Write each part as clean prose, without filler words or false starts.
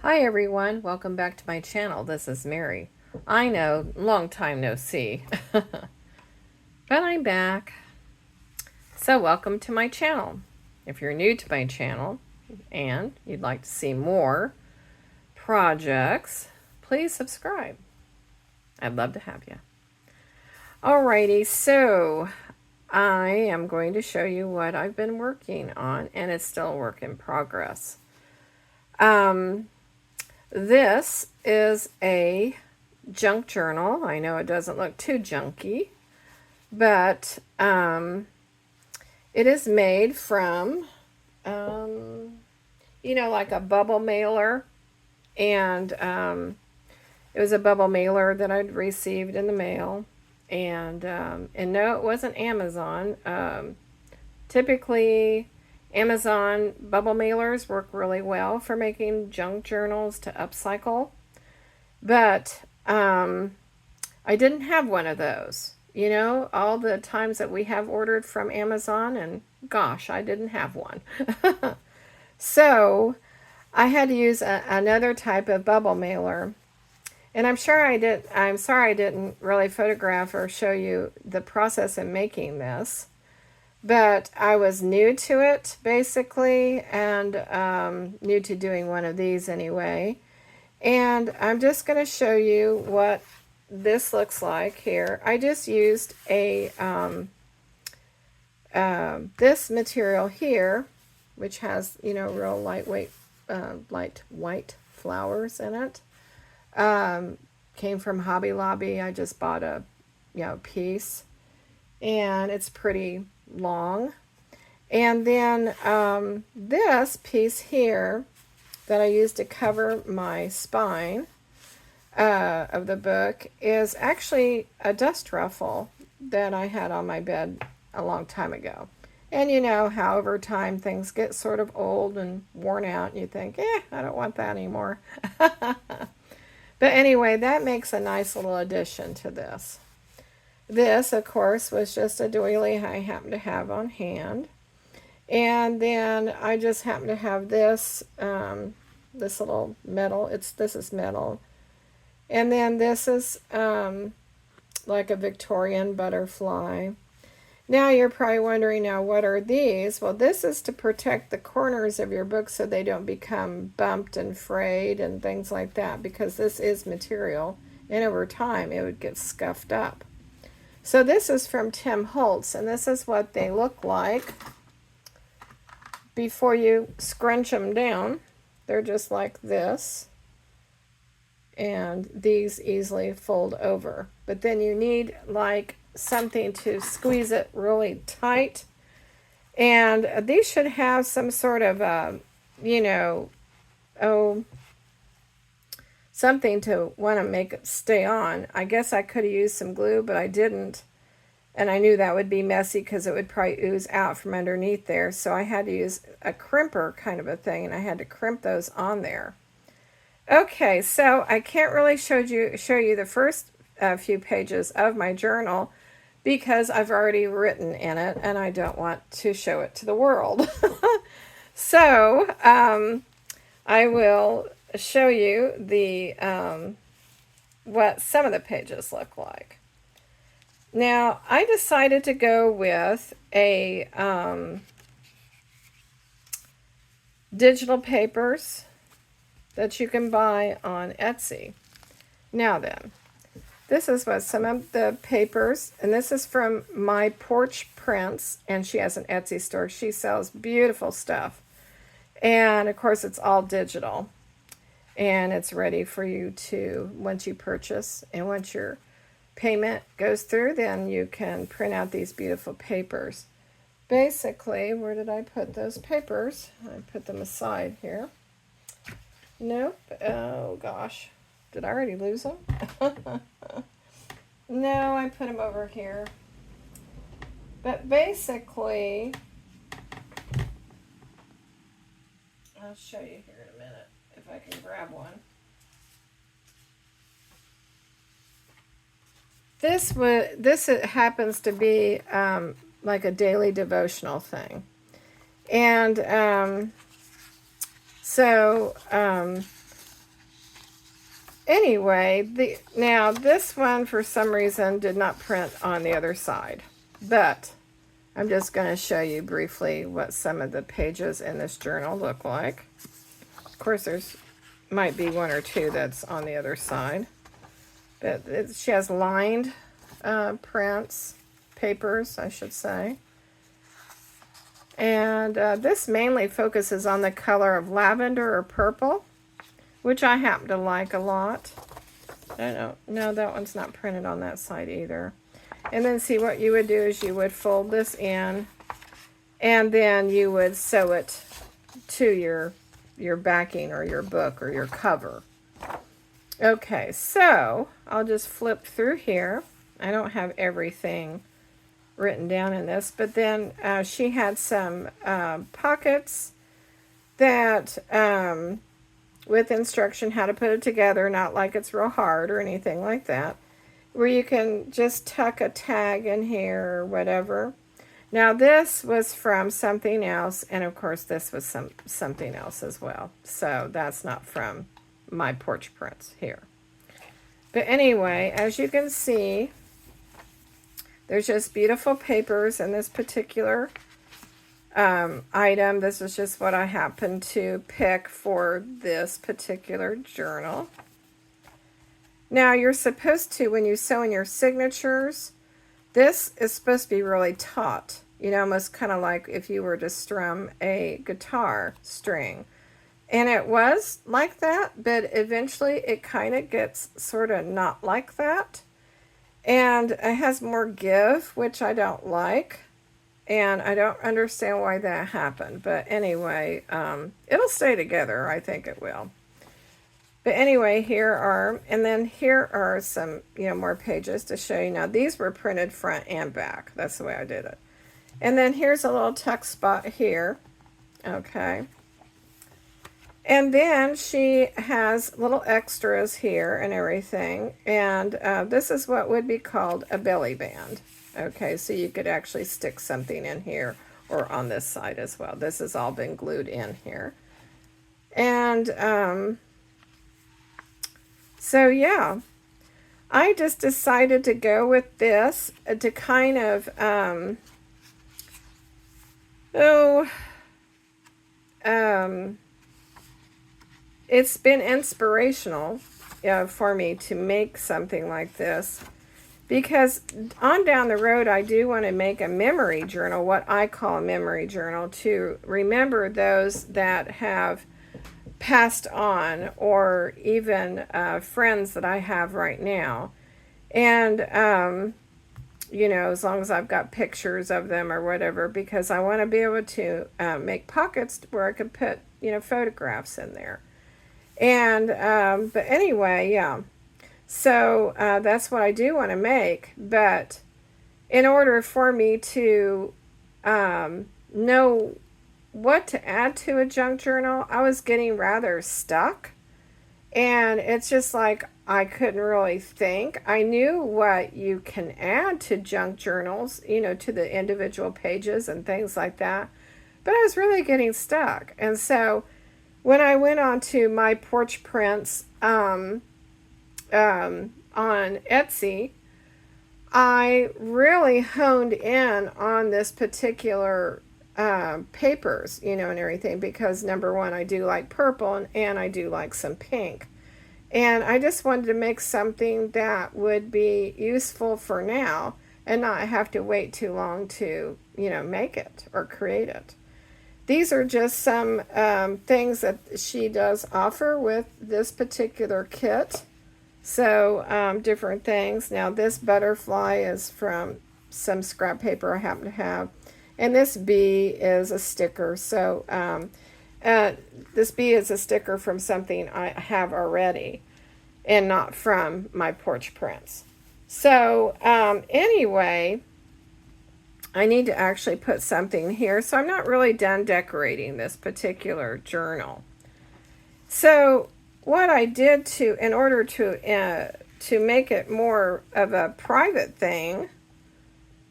Hi everyone, welcome back to my channel. This is Mary. I know, long time no see, but I'm back. So welcome to my channel. If you're new to my channel and you'd like to see more projects, please subscribe. I'd love to have you. Alrighty, so I am going to show you what I've been working on, and it's still a work in progress. This is a junk journal. I know it doesn't look too junky, but it is made from, like a bubble mailer. And it was a bubble mailer that I'd received in the mail. And no, it wasn't Amazon. Typically, Amazon bubble mailers work really well for making junk journals to upcycle. But I didn't have one of those. All the times that we have ordered from Amazon, and gosh, I didn't have one. So I had to use another type of bubble mailer. And I'm sorry I didn't really photograph or show you the process of making this. But I was new to it, basically, and new to doing one of these anyway. And I'm just going to show you what this looks like here. I just used a this material here, which has, real lightweight, light white flowers in it. Came from Hobby Lobby. I just bought a, piece, and it's pretty long. And then this piece here that I used to cover my spine of the book is actually a dust ruffle that I had on my bed a long time ago. And you know how over time things get sort of old and worn out, and you think, I don't want that anymore. But anyway, that makes a nice little addition to this. This, of course, was just a doily I happened to have on hand. And then I just happen to have this, this little metal. This is metal. And then this is like a Victorian butterfly. Now you're probably wondering, now what are these? Well, this is to protect the corners of your book so they don't become bumped and frayed and things like that, because this is material, and over time it would get scuffed up. So this is from Tim Holtz, and this is what they look like before you scrunch them down. They're just like this, and these easily fold over. But then you need like something to squeeze it really tight, and these should have some sort of something to want to make it stay on. I guess I could have used some glue, but I didn't. And I knew that would be messy because it would probably ooze out from underneath there. So I had to use a crimper kind of a thing, and I had to crimp those on there. Okay, so I can't really show you the first few pages of my journal because I've already written in it, and I don't want to show it to the world. So I will show you the what some of the pages look like. Now, I decided to go with a digital papers that you can buy on Etsy. Now then, this is what some of the papers, and this is from My Porch Prints, and she has an Etsy store. She sells beautiful stuff. And of course, it's all digital. And it's ready for you to, once you purchase and once your payment goes through, then you can print out these beautiful papers. Basically, where did I put those papers? I put them aside here. Nope. Oh gosh. Did I already lose them? No, I put them over here. But basically, I'll show you here in a minute if I can grab one. This happens to be like a daily devotional thing. And so anyway, now this one for some reason did not print on the other side, but I'm just going to show you briefly what some of the pages in this journal look like. Of course, there's might be one or two that's on the other side, but she has lined prints, papers, I should say. And this mainly focuses on the color of lavender or purple, which I happen to like a lot. I don't know, that one's not printed on that side either. And then see, what you would do is you would fold this in, and then you would sew it to your backing or your book or your cover. Okay, so I'll just flip through here. I don't have everything written down in this, but then she had some pockets that with instruction how to put it together, not like it's real hard or anything like that, where you can just tuck a tag in here or whatever. Now this was from something else, and of course this was something else as well, so that's not from my porch prints here. But anyway, as you can see, there's just beautiful papers in this particular item. This is just what I happened to pick for this particular journal. Now, you're supposed to, when you sew in your signatures, this is supposed to be really taut. You know, almost kind of like if you were to strum a guitar string. And it was like that, but eventually it kind of gets sort of not like that. And it has more give, which I don't like. And I don't understand why that happened. But anyway, it'll stay together. I think it will. But anyway, here are some, more pages to show you. Now, these were printed front and back. That's the way I did it. And then here's a little tuck spot here. Okay. And then she has little extras here and everything. And this is what would be called a belly band. Okay, so you could actually stick something in here or on this side as well. This has all been glued in here. And so, yeah, I just decided to go with this to kind of, it's been inspirational for me to make something like this, because on down the road I do want to make a memory journal, what I call a memory journal, to remember those that have passed on, or even friends that I have right now. And as long as I've got pictures of them or whatever, because I want to be able to make pockets where I could put photographs in there. And but anyway, yeah, so that's what I do want to make. But in order for me to know what to add to a junk journal, I was getting rather stuck, and it's just like I couldn't really think. I knew what you can add to junk journals, to the individual pages and things like that, but I was really getting stuck. And so when I went on to My Porch Prints on Etsy, I really honed in on this particular papers, and everything, because number one, I do like purple, and I do like some pink. And I just wanted to make something that would be useful for now and not have to wait too long to, make it or create it. These are just some things that she does offer with this particular kit. So different things. Now this butterfly is from some scrap paper I happen to have. And this bee is a sticker. So this bee is a sticker from something I have already and not from My Porch Prints. So anyway, I need to actually put something here. So I'm not really done decorating this particular journal. So what I did in order to make it more of a private thing,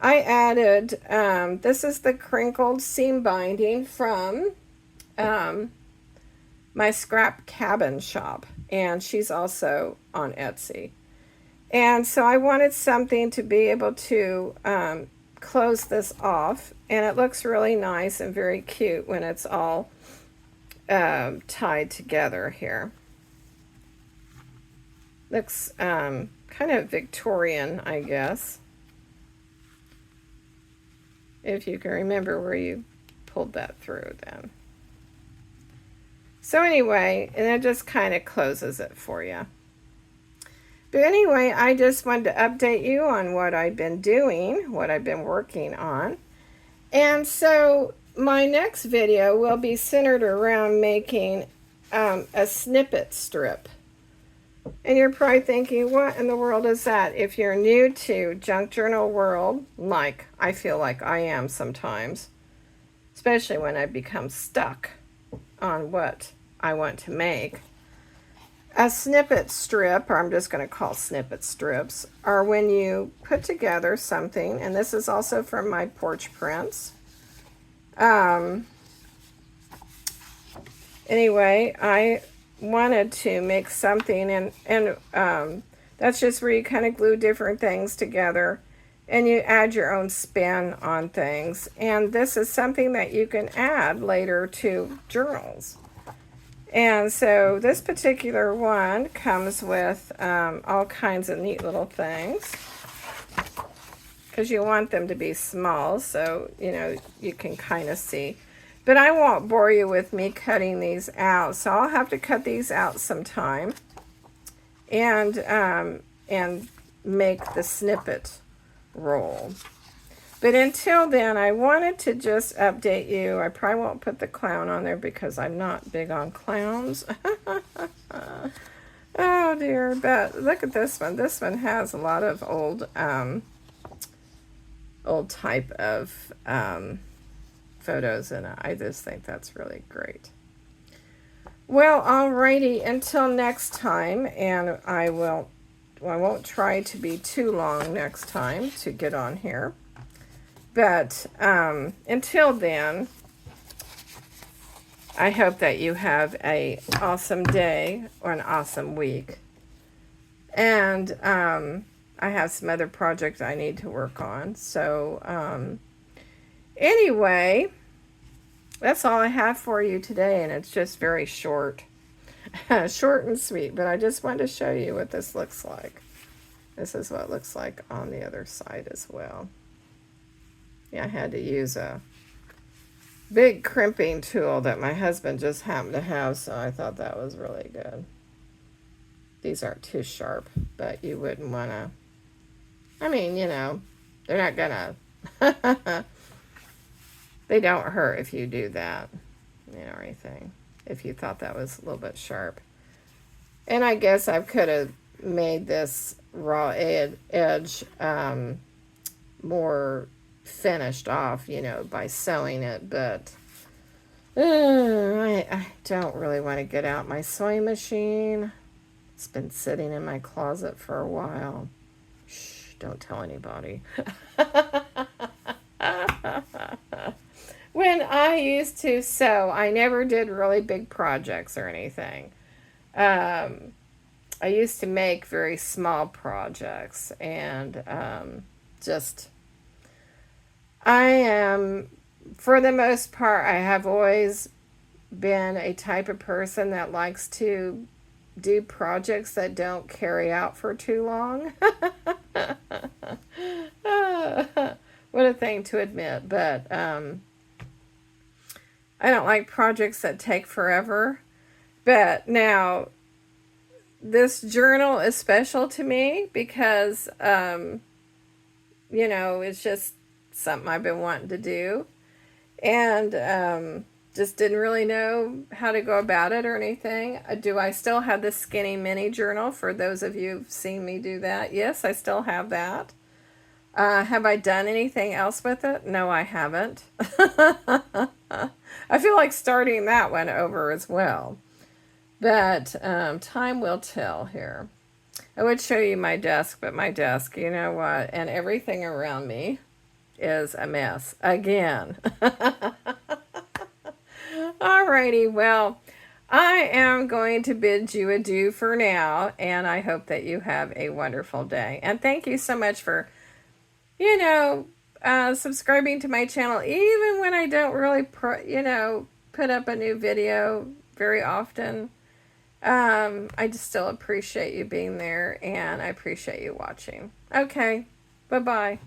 I added, this is the crinkled seam binding from my scrap cabin shop. and she's also on Etsy. And so I wanted something to be able to close this off, and it looks really nice and very cute when it's all tied together here. Looks kind of Victorian, I guess, if you can remember where you pulled that through then. So anyway, and it just kind of closes it for you. But anyway, I just wanted to update you on what I've been doing, what I've been working on. And so my next video will be centered around making a snippet strip. And you're probably thinking, what in the world is that? If you're new to Junk Journal World, like I feel like I am sometimes, especially when I become stuck on what I want to make. A snippet strip, or I'm just going to call snippet strips, are when you put together something, and this is also from my Porch Prints. Anyway, I wanted to make something, and that's just where you kind of glue different things together and you add your own spin on things. And this is something that you can add later to journals. And so this particular one comes with all kinds of neat little things, because you want them to be small, so you know you can kind of see. But I won't bore you with me cutting these out, so I'll have to cut these out sometime and make the snippet roll. But until then, I wanted to just update you. I probably won't put the clown on there because I'm not big on clowns. Oh dear, but look at this one. This one has a lot of old type of photos in it. I just think that's really great. Well, alrighty, until next time, and I won't try to be too long next time to get on here. But until then, I hope that you have an awesome day or an awesome week. And I have some other projects I need to work on. So anyway, that's all I have for you today. And it's just very short. Short and sweet. But I just wanted to show you what this looks like. This is what it looks like on the other side as well. Yeah, I had to use a big crimping tool that my husband just happened to have, so I thought that was really good. These aren't too sharp, but you wouldn't want to, I mean, you know, they're not gonna, they don't hurt if you do that, you know, or anything, if you thought that was a little bit sharp. And I guess I could have made this raw edge more finished off, you know, by sewing it, but I don't really want to get out my sewing machine. It's been sitting in my closet for a while. Shh, don't tell anybody. When I used to sew, I never did really big projects or anything. I used to make very small projects, and I am, for the most part, I have always been a type of person that likes to do projects that don't carry out for too long. What a thing to admit, but I don't like projects that take forever. But now, this journal is special to me because, you know, it's just something I've been wanting to do, and just didn't really know how to go about it or anything. Do I still have the Skinny Mini journal? For those of you who've seen me do that, yes, I still have that. Have I done anything else with it? No, I haven't. I feel like starting that one over as well, but time will tell here. I would show you my desk, but my desk, you know what, and everything around me is a mess again. Alrighty, well, I am going to bid you adieu for now, and I hope that you have a wonderful day. And thank you so much for, you know, subscribing to my channel, even when I don't really, put up a new video very often. I just still appreciate you being there, and I appreciate you watching. Okay, bye-bye.